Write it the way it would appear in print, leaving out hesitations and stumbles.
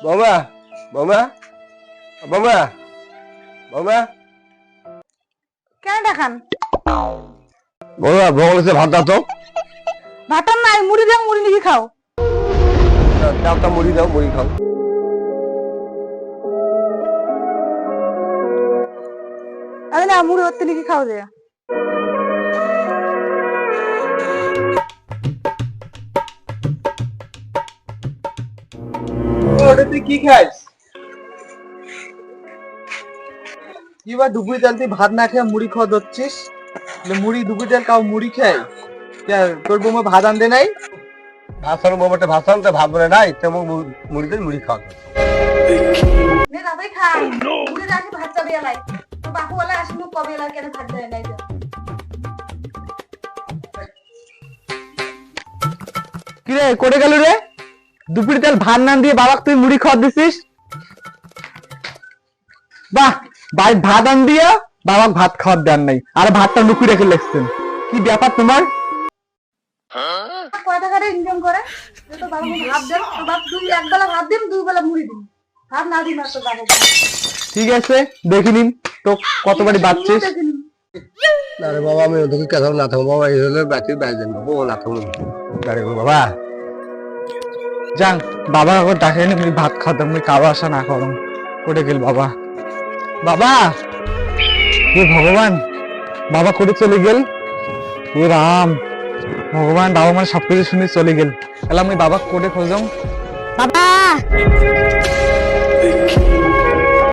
বৌমা বৌমা বৌমা বৌমা কেন দেখান বৌমা বৌমা ভাত দাও তো। ভাতার নাই মুড়ি দাও, মুড়ি লিখে খাও। দাও তো মুড়ি দাও, মুড়ি খাও। আরে না, মুড়ি ওতে লিখে খাও যে। ওটা তুই কি খাইস? কি বা দুপুরি তেল তুই ভাত না খেয়ে মুড়ি খাওয়া ধরছিস? মুড়ি দুপুরি তেল কাউ মুড়ি খায়? তোর বৌমা ভাত আনতে নাই? ভাষণ বৌমাটা ভাষণ তো ভাত বলে নাই, তেমন মুড়ি দিয়ে মুড়ি খাওয়া। নে দাদাই খাই মুড়ি রাখি ভাত চাবি এলাই তো বাপু বলে আসিনু কবে এলাই কেন ভাত দেয় নাই। কি রে করে গেল রে? দুপুরি তেল ভাত না দিয়ে বাবাকে তুই মুড়ি খাওয়া দিছিস? বাহ, ভাই ভাত আন দিয়া বাবাকে ভাত খাওয়ার দেন নাই, আর ভাতটা নুকি রেখে লেখছেন। কি ব্যাপার তোমার? কয় টাকা রে ইনকাম করে তো বাবাকে ভাত দেন, তো বাপ দুই একবেলা ভাত দিন, দুই বেলা মুড়ি দিন। ভাত না দিন তো বাবা। ঠিক আছে, দেখি নিন তো কতবারই বাচ্চিস। না রে বাবা, আমি ওদিকে কেন না থাকবো বাবা, এই হলে ব্যাটির বাইরে যান বাবা, না থাকবো দাঁড়িয়ে বাবা। যান বাবা আবার ডাকে নি, মুই ভাত খাওয়াতাম, মুই খাওয়া আসা না করম করে গেল বাবা। বাবা হে ভগবান, বাবা করে চলে গেল। হে রাম ভগবান, বাবা মানে সবকিছু শুনে চলে গেল। তাহলে আমি বাবা করে খোঁজাম। বাবা